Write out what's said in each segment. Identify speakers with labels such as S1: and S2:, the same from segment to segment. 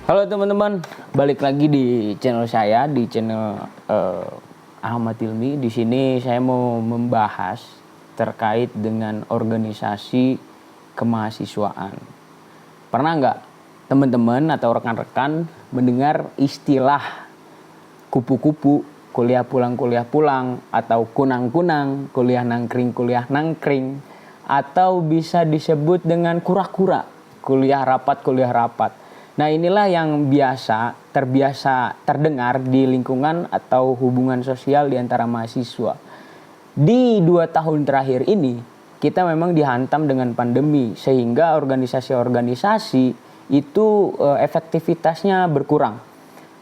S1: Halo teman-teman, balik lagi di channel saya, di channel Ahmad Hilmi. Di sini saya mau membahas terkait dengan organisasi kemahasiswaan. Pernah nggak teman-teman atau rekan-rekan mendengar istilah kupu-kupu, kuliah pulang, atau kunang-kunang, kuliah nangkring, atau bisa disebut dengan kura-kura, kuliah rapat. Nah, inilah yang terbiasa terdengar di lingkungan atau hubungan sosial di antara mahasiswa. Di 2 tahun terakhir ini, kita memang dihantam dengan pandemi, sehingga organisasi-organisasi itu efektivitasnya berkurang.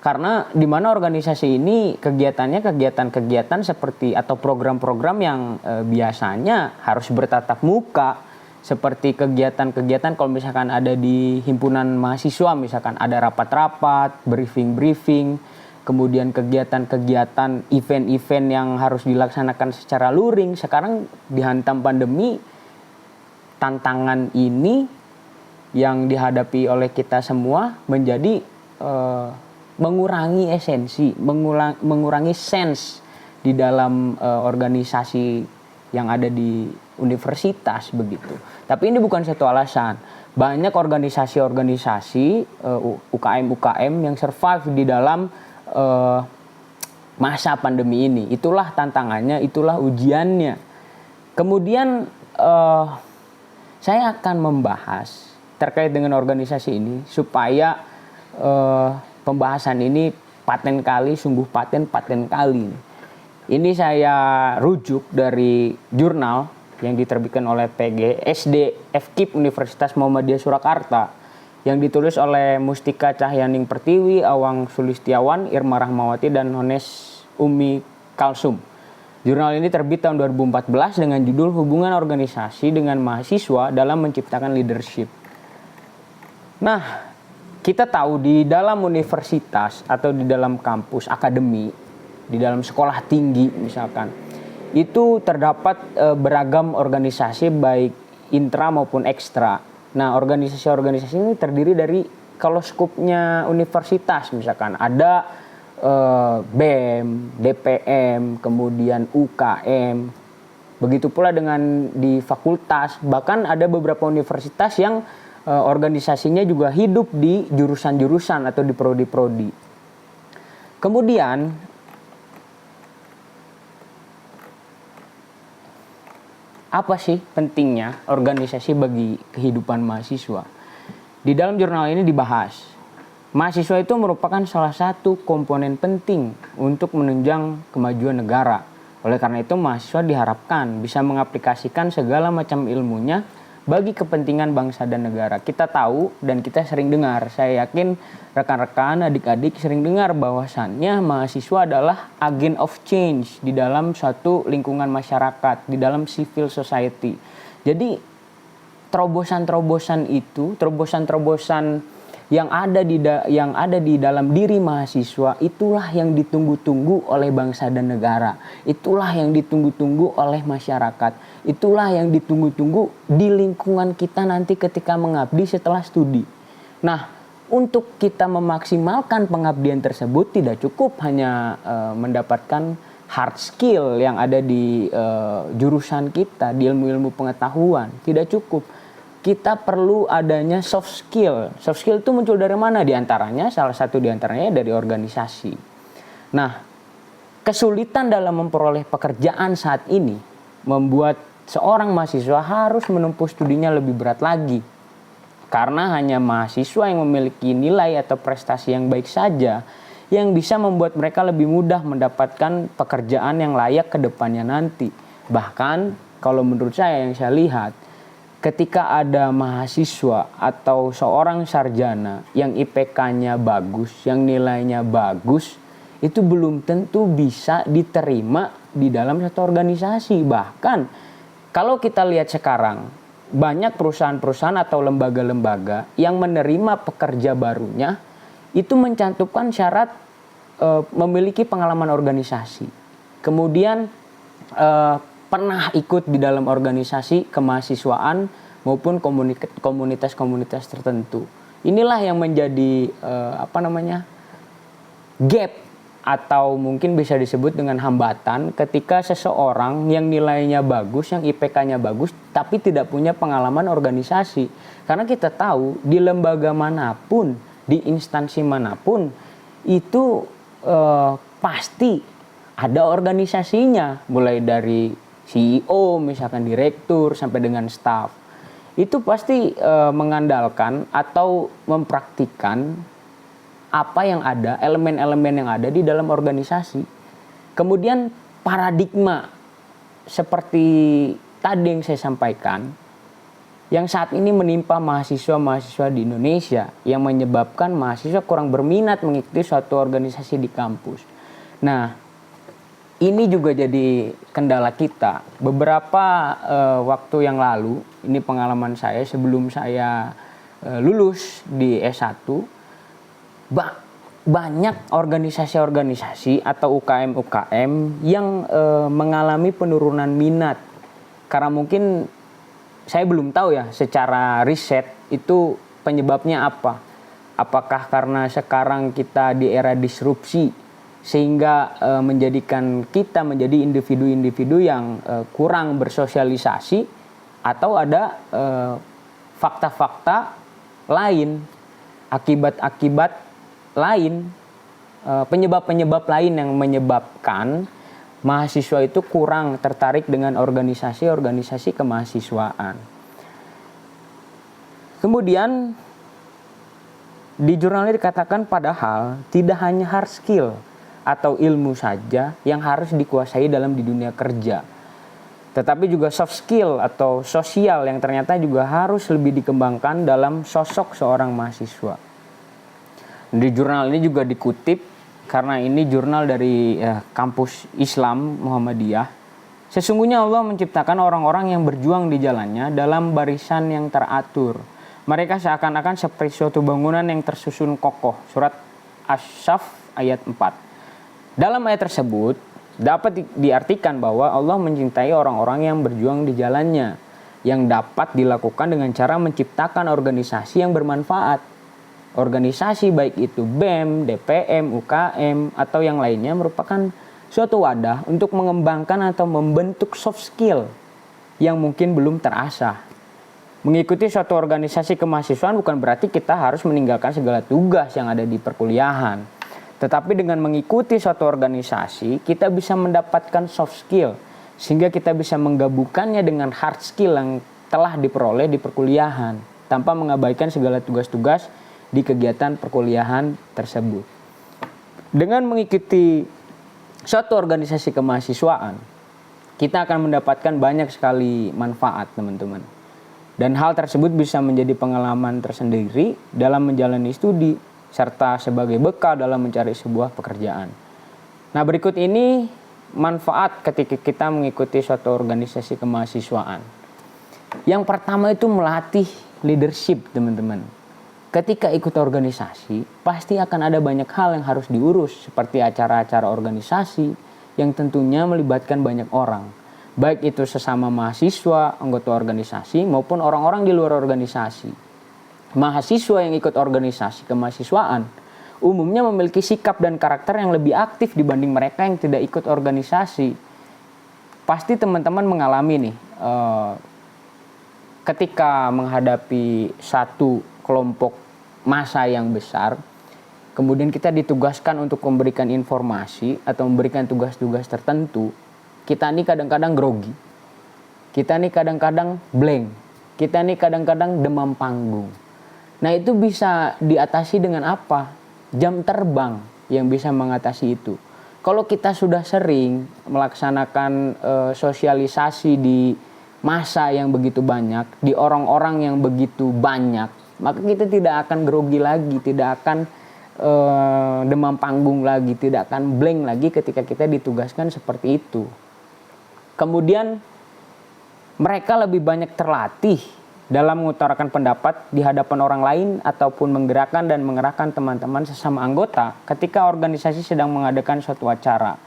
S1: Karena di mana organisasi ini kegiatan seperti atau program-program yang biasanya harus bertatap muka, seperti kegiatan-kegiatan kalau misalkan ada di himpunan mahasiswa, misalkan ada rapat-rapat, briefing, kemudian kegiatan-kegiatan, event-event yang harus dilaksanakan secara luring. Sekarang dihantam pandemi, tantangan ini yang dihadapi oleh kita semua menjadi mengurangi esensi, mengurangi sense di dalam organisasi yang ada di universitas begitu. Tapi ini bukan satu alasan. Banyak organisasi-organisasi UKM yang survive di dalam masa pandemi ini. Itulah tantangannya, itulah ujiannya. Kemudian saya akan membahas terkait dengan organisasi ini supaya pembahasan ini sungguh paten kali. Ini saya rujuk dari jurnal yang diterbitkan oleh PG SD FKIP Universitas Muhammadiyah Surakarta yang ditulis oleh Mustika Cahyaning Pertiwi, Awang Sulistiawan, Irma Rahmawati, dan Hones Umi Kalsum. Jurnal ini terbit tahun 2014 dengan judul Hubungan Organisasi dengan Mahasiswa dalam Menciptakan Leadership. Nah, kita tahu di dalam universitas atau di dalam kampus akademi, di dalam sekolah tinggi misalkan, itu terdapat beragam organisasi baik intra maupun ekstra. Nah, organisasi-organisasi ini terdiri dari, kalau skupnya universitas misalkan ada BEM, DPM, kemudian UKM. Begitu pula dengan di fakultas, bahkan ada beberapa universitas yang organisasinya juga hidup di jurusan-jurusan atau di prodi-prodi. Kemudian apa sih pentingnya organisasi bagi kehidupan mahasiswa? Di dalam jurnal ini dibahas, mahasiswa itu merupakan salah satu komponen penting untuk menunjang kemajuan negara. Oleh karena itu, mahasiswa diharapkan bisa mengaplikasikan segala macam ilmunya bagi kepentingan bangsa dan negara. Kita tahu dan kita sering dengar, saya yakin rekan-rekan, adik-adik sering dengar bahwasannya mahasiswa adalah agent of change di dalam suatu lingkungan masyarakat, di dalam civil society. Jadi terobosan-terobosan yang ada di dalam diri mahasiswa, itulah yang ditunggu-tunggu oleh bangsa dan negara. Itulah yang ditunggu-tunggu oleh masyarakat. Itulah yang ditunggu-tunggu di lingkungan kita nanti ketika mengabdi setelah studi. Nah, untuk kita memaksimalkan pengabdian tersebut tidak cukup hanya mendapatkan hard skill yang ada di jurusan kita, di ilmu-ilmu pengetahuan. Tidak cukup. Kita perlu adanya soft skill. Soft skill itu muncul dari mana? Salah satu diantaranya dari organisasi. Nah, kesulitan dalam memperoleh pekerjaan saat ini membuat seorang mahasiswa harus menempuh studinya lebih berat lagi. Karena hanya mahasiswa yang memiliki nilai atau prestasi yang baik saja yang bisa membuat mereka lebih mudah mendapatkan pekerjaan yang layak ke depannya nanti. Bahkan kalau menurut saya, yang saya lihat, ketika ada mahasiswa atau seorang sarjana yang IPK-nya bagus, yang nilainya bagus, itu belum tentu bisa diterima di dalam satu organisasi. Bahkan kalau kita lihat sekarang, banyak perusahaan-perusahaan atau lembaga-lembaga yang menerima pekerja barunya itu mencantumkan syarat memiliki pengalaman organisasi. Kemudian pernah ikut di dalam organisasi kemahasiswaan maupun komunitas-komunitas tertentu. Inilah yang menjadi gap atau mungkin bisa disebut dengan hambatan ketika seseorang yang nilainya bagus, yang IPK-nya bagus, tapi tidak punya pengalaman organisasi. Karena kita tahu di lembaga manapun, di instansi manapun, itu pasti ada organisasinya, mulai dari CEO, misalkan direktur, sampai dengan staff. Itu pasti mengandalkan atau mempraktikkan apa yang ada, elemen-elemen yang ada di dalam organisasi. Kemudian paradigma seperti tadi yang saya sampaikan, yang saat ini menimpa mahasiswa-mahasiswa di Indonesia, yang menyebabkan mahasiswa kurang berminat mengikuti suatu organisasi di kampus. Nah, ini juga jadi kendala kita. Beberapa waktu yang lalu, ini pengalaman saya sebelum saya lulus di S1, banyak organisasi-organisasi atau UKM-UKM yang mengalami penurunan minat. Karena mungkin saya belum tahu ya secara riset itu penyebabnya apa. Apakah karena sekarang kita di era disrupsi sehingga menjadikan kita menjadi individu-individu yang kurang bersosialisasi, atau ada fakta-fakta lain, akibat-akibat lain, penyebab-penyebab lain yang menyebabkan mahasiswa itu kurang tertarik dengan organisasi-organisasi kemahasiswaan. Kemudian di jurnal ini dikatakan padahal tidak hanya hard skill atau ilmu saja yang harus dikuasai dalam di dunia kerja, tetapi juga soft skill atau sosial yang ternyata juga harus lebih dikembangkan dalam sosok seorang mahasiswa. Di jurnal ini juga dikutip, karena ini jurnal dari kampus Islam Muhammadiyah. Sesungguhnya Allah menciptakan orang-orang yang berjuang di jalannya dalam barisan yang teratur. Mereka seakan-akan seperti suatu bangunan yang tersusun kokoh. Surat Asy-Saff ayat 4. Dalam ayat tersebut dapat diartikan bahwa Allah mencintai orang-orang yang berjuang di jalannya, yang dapat dilakukan dengan cara menciptakan organisasi yang bermanfaat. Organisasi baik itu BEM, DPM, UKM, atau yang lainnya merupakan suatu wadah untuk mengembangkan atau membentuk soft skill yang mungkin belum terasah. Mengikuti suatu organisasi kemahasiswaan bukan berarti kita harus meninggalkan segala tugas yang ada di perkuliahan. Tetapi dengan mengikuti suatu organisasi, kita bisa mendapatkan soft skill, sehingga kita bisa menggabungkannya dengan hard skill yang telah diperoleh di perkuliahan, tanpa mengabaikan segala tugas-tugas di kegiatan perkuliahan tersebut. Dengan mengikuti suatu organisasi kemahasiswaan, kita akan mendapatkan banyak sekali manfaat, teman-teman. Dan hal tersebut bisa menjadi pengalaman tersendiri dalam menjalani studi, serta sebagai bekal dalam mencari sebuah pekerjaan. Nah, berikut ini manfaat ketika kita mengikuti suatu organisasi kemahasiswaan. Yang pertama itu melatih leadership, teman-teman. Ketika ikut organisasi, pasti akan ada banyak hal yang harus diurus, seperti acara-acara organisasi yang tentunya melibatkan banyak orang. Baik itu sesama mahasiswa, anggota organisasi, maupun orang-orang di luar organisasi. Mahasiswa yang ikut organisasi kemahasiswaan umumnya memiliki sikap dan karakter yang lebih aktif dibanding mereka yang tidak ikut organisasi. Pasti teman-teman mengalami nih, ketika menghadapi satu kelompok massa yang besar, kemudian kita ditugaskan untuk memberikan informasi atau memberikan tugas-tugas tertentu, kita nih kadang-kadang grogi, kita nih kadang-kadang blank, kita nih kadang-kadang demam panggung. Nah, itu bisa diatasi dengan apa? Jam terbang yang bisa mengatasi itu. Kalau kita sudah sering melaksanakan sosialisasi di massa yang begitu banyak, di orang-orang yang begitu banyak, maka kita tidak akan grogi lagi, tidak akan demam panggung lagi, tidak akan blank lagi ketika kita ditugaskan seperti itu. Kemudian mereka lebih banyak terlatih dalam mengutarakan pendapat di hadapan orang lain ataupun menggerakkan dan mengerahkan teman-teman sesama anggota ketika organisasi sedang mengadakan suatu acara.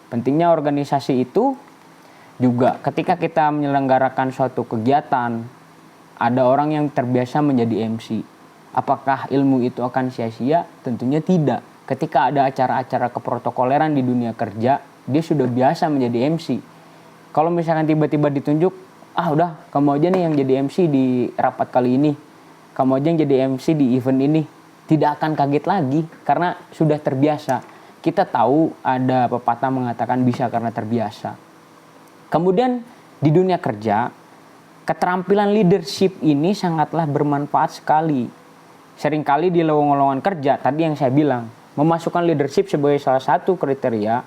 S1: Pentingnya organisasi itu juga ketika kita menyelenggarakan suatu kegiatan, ada orang yang terbiasa menjadi MC. Apakah ilmu itu akan sia-sia? Tentunya tidak. Ketika ada acara-acara keprotokoleran di dunia kerja, dia sudah biasa menjadi MC. Kalau misalkan tiba-tiba ditunjuk, udah kamu aja nih yang jadi MC di rapat kali ini, kamu aja yang jadi MC di event ini, tidak akan kaget lagi karena sudah terbiasa. Kita tahu ada pepatah mengatakan bisa karena terbiasa. Kemudian di dunia kerja, keterampilan leadership ini sangatlah bermanfaat sekali. Seringkali di lowongan-lowongan kerja, tadi yang saya bilang, memasukkan leadership sebagai salah satu kriteria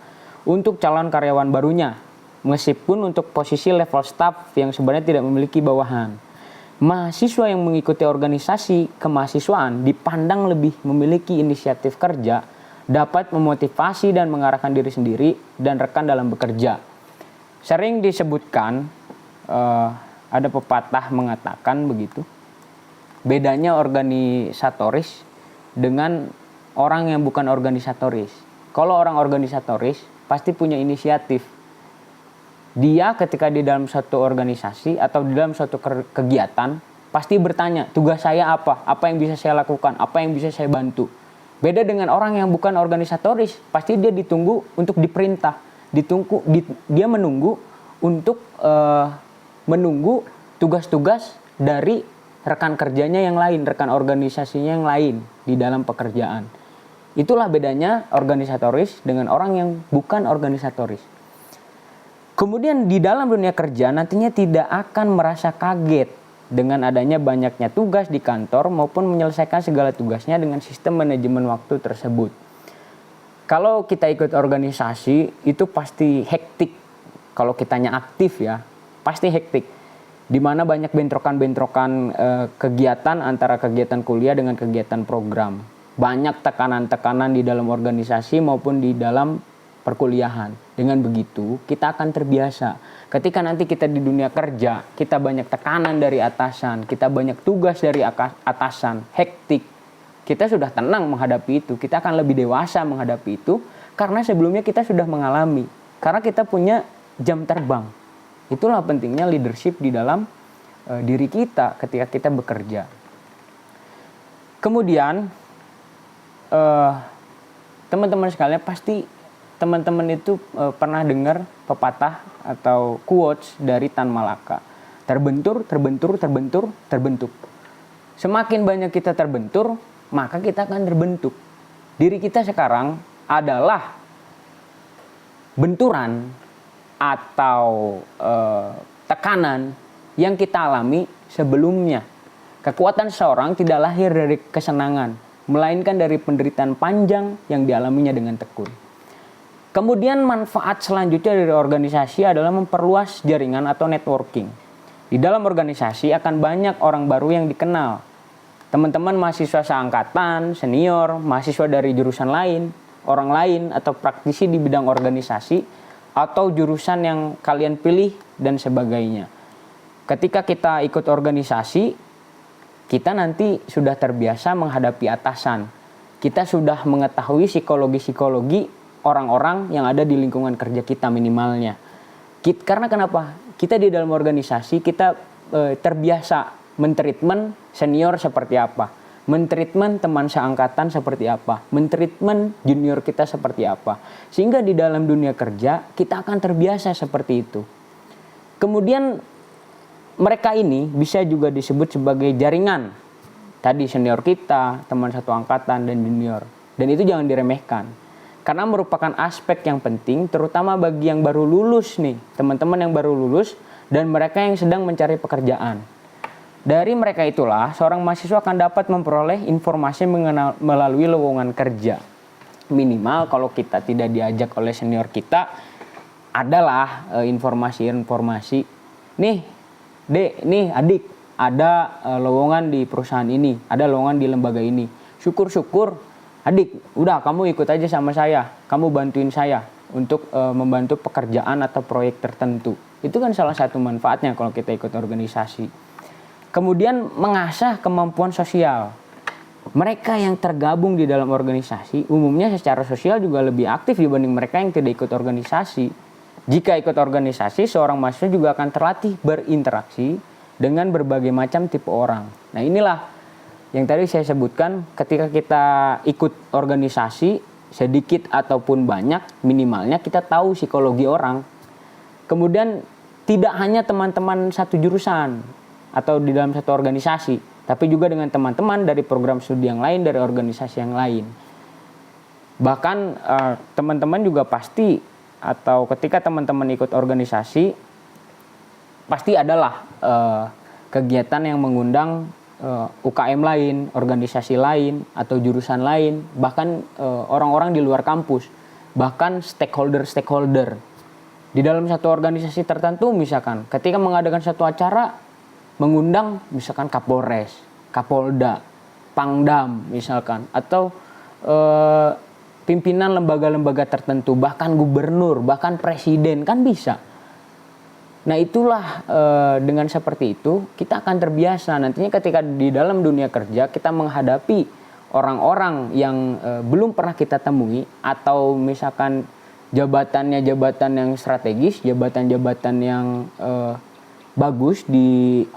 S1: untuk calon karyawan barunya, meskipun untuk posisi level staff yang sebenarnya tidak memiliki bawahan. Mahasiswa yang mengikuti organisasi kemahasiswaan dipandang lebih memiliki inisiatif kerja, dapat memotivasi dan mengarahkan diri sendiri dan rekan dalam bekerja. Sering disebutkan, ada pepatah mengatakan begitu, bedanya organisatoris dengan orang yang bukan organisatoris. Kalau orang organisatoris pasti punya inisiatif. Dia ketika di dalam suatu organisasi atau di dalam suatu kegiatan pasti bertanya, tugas saya apa yang bisa saya lakukan, apa yang bisa saya bantu. Beda dengan orang yang bukan organisatoris, pasti dia ditunggu untuk diperintah, dia menunggu untuk menunggu tugas-tugas dari rekan kerjanya yang lain, rekan organisasinya yang lain di dalam pekerjaan. Itulah bedanya organisatoris dengan orang yang bukan organisatoris. Kemudian di dalam dunia kerja nantinya tidak akan merasa kaget dengan adanya banyaknya tugas di kantor maupun menyelesaikan segala tugasnya dengan sistem manajemen waktu tersebut. Kalau kita ikut organisasi itu pasti hektik. Kalau kitanya aktif ya, pasti hektik. Di mana banyak bentrokan-bentrokan kegiatan antara kegiatan kuliah dengan kegiatan program. Banyak tekanan-tekanan di dalam organisasi maupun di dalam perkuliahan. Dengan begitu, kita akan terbiasa. Ketika nanti kita di dunia kerja, kita banyak tekanan dari atasan, kita banyak tugas dari atasan, hektik. Kita sudah tenang menghadapi itu, kita akan lebih dewasa menghadapi itu, karena sebelumnya kita sudah mengalami. Karena kita punya jam terbang. Itulah pentingnya leadership di dalam diri kita ketika kita bekerja. Kemudian, teman-teman sekalian pasti teman-teman itu pernah dengar pepatah atau quotes dari Tan Malaka. Terbentur, terbentur, terbentur, terbentuk. Semakin banyak kita terbentur, maka kita akan terbentuk. Diri kita sekarang adalah benturan atau tekanan yang kita alami sebelumnya. Kekuatan seorang tidak lahir dari kesenangan, melainkan dari penderitaan panjang yang dialaminya dengan tekun. Kemudian manfaat selanjutnya dari organisasi adalah memperluas jaringan atau networking. Di dalam organisasi akan banyak orang baru yang dikenal. Teman-teman mahasiswa seangkatan, senior, mahasiswa dari jurusan lain, orang lain atau praktisi di bidang organisasi atau jurusan yang kalian pilih dan sebagainya. Ketika kita ikut organisasi, kita nanti sudah terbiasa menghadapi atasan. Kita sudah mengetahui psikologi-psikologi orang-orang yang ada di lingkungan kerja kita minimalnya. Karena kenapa? Kita di dalam organisasi kita terbiasa mentreatment senior seperti apa, mentreatment teman seangkatan seperti apa, mentreatment junior kita seperti apa. Sehingga di dalam dunia kerja kita akan terbiasa seperti itu. Kemudian mereka ini bisa juga disebut sebagai jaringan. Tadi senior kita, teman satu angkatan dan junior. Dan itu jangan diremehkan. Karena merupakan aspek yang penting terutama bagi yang baru lulus nih, teman-teman yang baru lulus dan mereka yang sedang mencari pekerjaan. Dari mereka itulah seorang mahasiswa akan dapat memperoleh informasi melalui lowongan kerja. Minimal kalau kita tidak diajak oleh senior kita, adalah informasi-informasi. Nih, Dek, nih adik, ada lowongan di perusahaan ini, ada lowongan di lembaga ini. Syukur-syukur, adik, udah kamu ikut aja sama saya, kamu bantuin saya untuk membantu pekerjaan atau proyek tertentu. Itu kan salah satu manfaatnya kalau kita ikut organisasi. Kemudian mengasah kemampuan sosial. Mereka yang tergabung di dalam organisasi umumnya secara sosial juga lebih aktif dibanding mereka yang tidak ikut organisasi. Jika ikut organisasi, seorang mahasiswa juga akan terlatih berinteraksi dengan berbagai macam tipe orang. Nah inilah Yang tadi saya sebutkan, ketika kita ikut organisasi, sedikit ataupun banyak, minimalnya kita tahu psikologi orang. Kemudian tidak hanya teman-teman satu jurusan atau di dalam satu organisasi, tapi juga dengan teman-teman dari program studi yang lain, dari organisasi yang lain. Bahkan teman-teman juga pasti, atau ketika teman-teman ikut organisasi, pasti adalah kegiatan yang mengundang UKM lain, organisasi lain, atau jurusan lain, bahkan orang-orang di luar kampus, bahkan stakeholder. Di dalam satu organisasi tertentu misalkan, ketika mengadakan satu acara, mengundang misalkan Kapolres, Kapolda, Pangdam misalkan, atau pimpinan lembaga-lembaga tertentu, bahkan gubernur, bahkan presiden, kan bisa. Nah itulah dengan seperti itu kita akan terbiasa nantinya ketika di dalam dunia kerja kita menghadapi orang-orang yang belum pernah kita temui, atau misalkan jabatannya jabatan yang strategis, jabatan-jabatan yang bagus di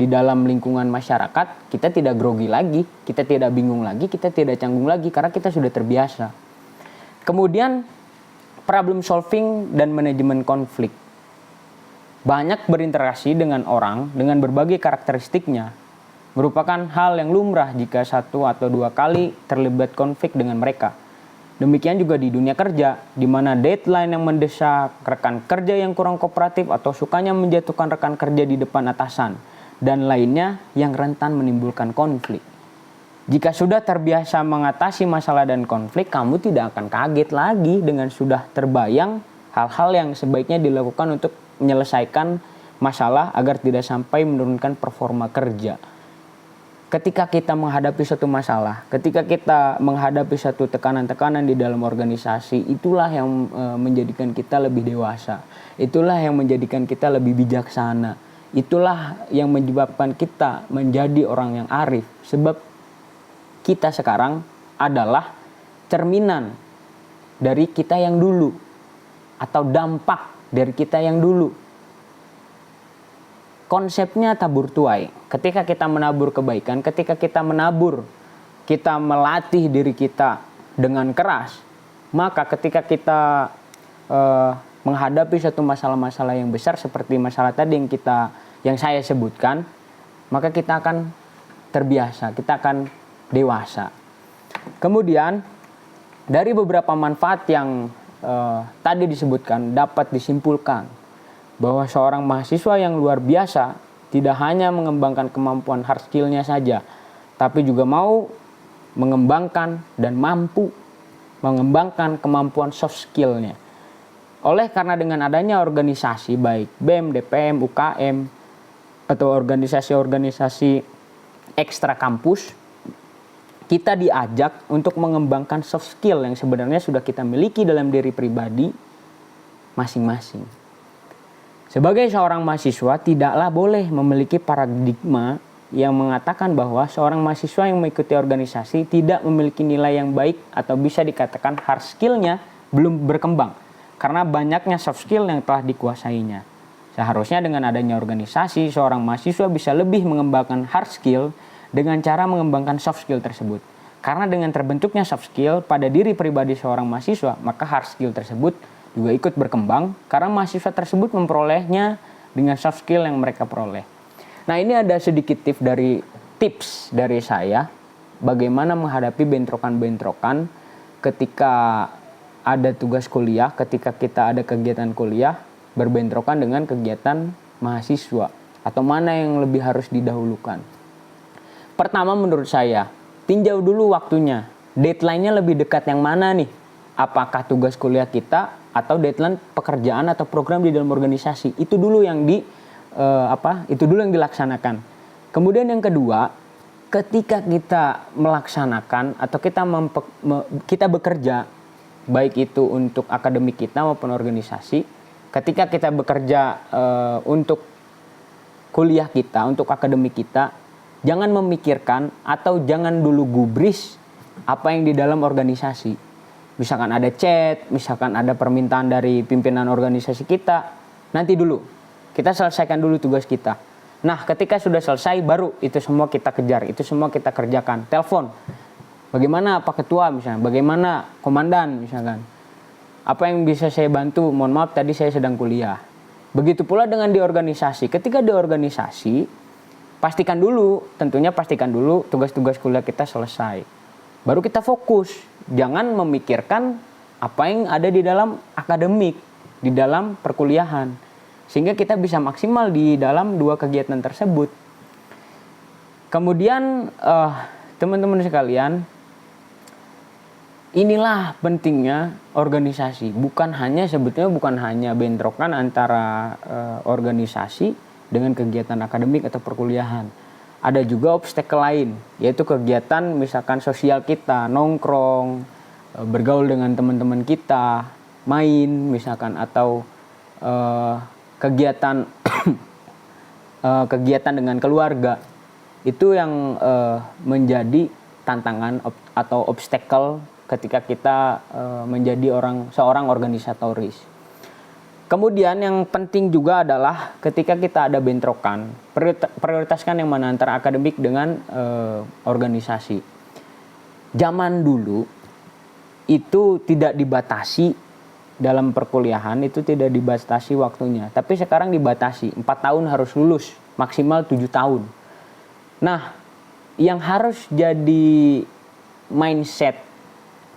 S1: dalam lingkungan masyarakat, kita tidak grogi lagi, kita tidak bingung lagi, kita tidak canggung lagi karena kita sudah terbiasa. Kemudian problem solving dan manajemen konflik. Banyak berinteraksi dengan orang dengan berbagai karakteristiknya merupakan hal yang lumrah jika 1 atau 2 kali terlibat konflik dengan mereka. Demikian juga di dunia kerja, di mana deadline yang mendesak, rekan kerja yang kurang kooperatif atau sukanya menjatuhkan rekan kerja di depan atasan, dan lainnya yang rentan menimbulkan konflik. Jika sudah terbiasa mengatasi masalah dan konflik, kamu tidak akan kaget lagi dengan sudah terbayang hal-hal yang sebaiknya dilakukan untuk menyelesaikan masalah agar tidak sampai menurunkan performa kerja. Ketika kita menghadapi suatu masalah, ketika kita menghadapi satu tekanan-tekanan di dalam organisasi, itulah yang menjadikan kita lebih dewasa. Itulah yang menjadikan kita lebih bijaksana. Itulah yang menyebabkan kita menjadi orang yang arif. Sebab kita sekarang adalah cerminan dari kita yang dulu, atau dampak dari kita yang dulu. Konsepnya tabur tuai. Ketika kita menabur kebaikan, ketika kita melatih diri kita dengan keras, maka ketika kita menghadapi satu masalah-masalah yang besar seperti masalah tadi yang saya sebutkan, maka kita akan terbiasa, kita akan dewasa. Kemudian dari beberapa manfaat yang tadi disebutkan, dapat disimpulkan bahwa seorang mahasiswa yang luar biasa tidak hanya mengembangkan kemampuan hard skill-nya saja, tapi juga mau mengembangkan dan mampu mengembangkan kemampuan soft skill-nya. Oleh karena dengan adanya organisasi baik BEM, DPM, UKM, atau organisasi-organisasi ekstra kampus, kita diajak untuk mengembangkan soft skill yang sebenarnya sudah kita miliki dalam diri pribadi masing-masing. Sebagai seorang mahasiswa, tidaklah boleh memiliki paradigma yang mengatakan bahwa seorang mahasiswa yang mengikuti organisasi tidak memiliki nilai yang baik atau bisa dikatakan hard skill-nya belum berkembang karena banyaknya soft skill yang telah dikuasainya. Seharusnya dengan adanya organisasi, seorang mahasiswa bisa lebih mengembangkan hard skill dengan cara mengembangkan soft skill tersebut. Karena dengan terbentuknya soft skill pada diri pribadi seorang mahasiswa, maka hard skill tersebut juga ikut berkembang karena mahasiswa tersebut memperolehnya dengan soft skill yang mereka peroleh. Nah, ini ada sedikit tips dari saya bagaimana menghadapi bentrokan-bentrokan ketika ada tugas kuliah, ketika kita ada kegiatan kuliah berbentrokan dengan kegiatan mahasiswa, atau mana yang lebih harus didahulukan. Pertama menurut saya, tinjau dulu waktunya. Deadline-nya lebih dekat yang mana nih? Apakah tugas kuliah kita atau deadline pekerjaan atau program di dalam organisasi? Itu dulu yang dilaksanakan. Kemudian yang kedua, ketika kita melaksanakan atau kita bekerja, baik itu untuk akademik kita maupun organisasi, ketika kita bekerja untuk kuliah kita, untuk akademik kita, jangan memikirkan atau jangan dulu gubris apa yang di dalam organisasi. Misalkan ada chat, misalkan ada permintaan dari pimpinan organisasi kita, nanti dulu. Kita selesaikan dulu tugas kita. Nah, ketika sudah selesai baru itu semua kita kejar, itu semua kita kerjakan. Telepon. Bagaimana Pak Ketua misalnya, bagaimana Komandan misalkan. Apa yang bisa saya bantu? Mohon maaf tadi saya sedang kuliah. Begitu pula dengan di organisasi. Ketika di organisasi, tentunya pastikan dulu tugas-tugas kuliah kita selesai. Baru kita fokus. Jangan memikirkan apa yang ada di dalam akademik, di dalam perkuliahan. Sehingga kita bisa maksimal di dalam dua kegiatan tersebut. Kemudian teman-teman sekalian, inilah pentingnya organisasi. Sebetulnya bukan hanya bentrokan antara organisasi dengan kegiatan akademik atau perkuliahan. Ada juga obstacle lain, yaitu kegiatan misalkan sosial kita, nongkrong, bergaul dengan teman-teman kita, main misalkan, atau kegiatan kegiatan dengan keluarga. Itu yang menjadi tantangan atau obstacle ketika kita menjadi seorang organisatoris. Kemudian yang penting juga adalah ketika kita ada bentrokan, prioritaskan yang mana antara akademik dengan organisasi. Zaman dulu itu tidak dibatasi dalam perkuliahan, itu tidak dibatasi waktunya. Tapi sekarang dibatasi, 4 tahun harus lulus, maksimal 7 tahun. Nah, yang harus jadi mindset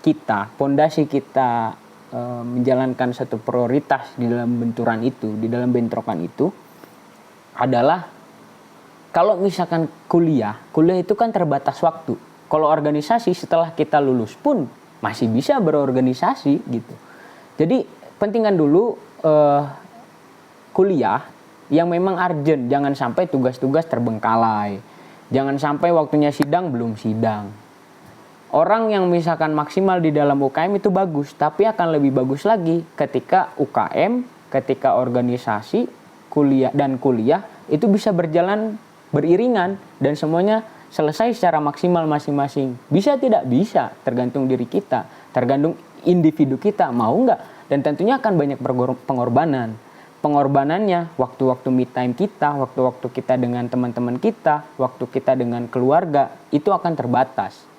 S1: kita, pondasi kita menjalankan satu prioritas di dalam dalam bentrokan itu adalah kalau misalkan kuliah itu kan terbatas waktu. Kalau organisasi setelah kita lulus pun masih bisa berorganisasi gitu. Jadi pentingkan dulu kuliah yang memang urgent, jangan sampai tugas-tugas terbengkalai. Jangan sampai waktunya sidang belum sidang. Orang yang misalkan maksimal di dalam UKM itu bagus, tapi akan lebih bagus lagi ketika UKM, ketika organisasi, kuliah itu bisa berjalan beriringan dan semuanya selesai secara maksimal masing-masing. Bisa tidak? Bisa, tergantung diri kita, tergantung individu kita mau nggak, dan tentunya akan banyak pengorbanan. Pengorbanannya waktu-waktu me time kita, waktu-waktu kita dengan teman-teman kita, waktu kita dengan keluarga itu akan terbatas.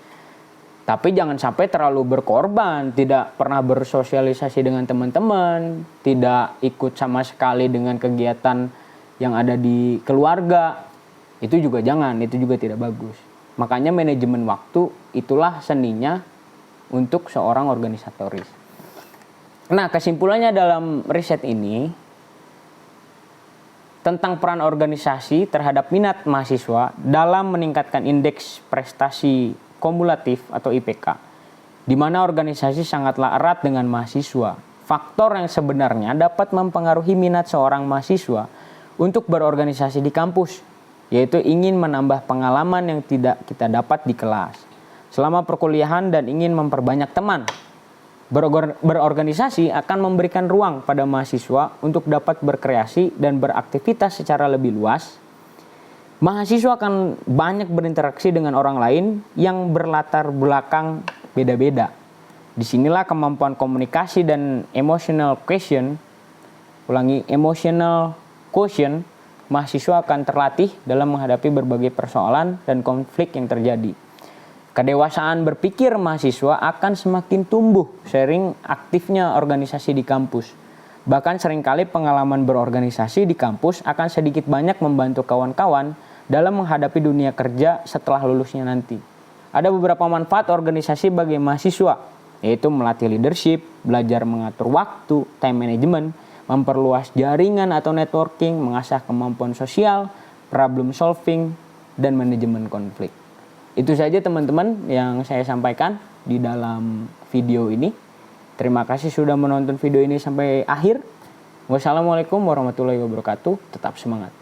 S1: Tapi jangan sampai terlalu berkorban, tidak pernah bersosialisasi dengan teman-teman, tidak ikut sama sekali dengan kegiatan yang ada di keluarga. Itu juga jangan, itu juga tidak bagus. Makanya manajemen waktu itulah seninya untuk seorang organisatoris. Nah, kesimpulannya dalam riset ini tentang peran organisasi terhadap minat mahasiswa dalam meningkatkan indeks prestasi kumulatif atau IPK, di mana organisasi sangatlah erat dengan mahasiswa. Faktor yang sebenarnya dapat mempengaruhi minat seorang mahasiswa untuk berorganisasi di kampus, yaitu ingin menambah pengalaman yang tidak kita dapat di kelas selama perkuliahan dan ingin memperbanyak teman. Berorganisasi akan memberikan ruang pada mahasiswa untuk dapat berkreasi dan beraktivitas secara lebih luas. Mahasiswa akan banyak berinteraksi dengan orang lain yang berlatar belakang beda-beda. Disinilah kemampuan komunikasi dan emotional quotient, mahasiswa akan terlatih dalam menghadapi berbagai persoalan dan konflik yang terjadi. Kedewasaan berpikir mahasiswa akan semakin tumbuh seiring aktifnya organisasi di kampus. Bahkan seringkali pengalaman berorganisasi di kampus akan sedikit banyak membantu kawan-kawan dalam menghadapi dunia kerja setelah lulusnya nanti. Ada beberapa manfaat organisasi bagi mahasiswa, yaitu melatih leadership, belajar mengatur waktu, time management, memperluas jaringan atau networking, mengasah kemampuan sosial, problem solving, dan manajemen konflik. Itu saja teman-teman yang saya sampaikan di dalam video ini. Terima kasih sudah menonton video ini sampai akhir. Wassalamualaikum warahmatullahi wabarakatuh. Tetap semangat.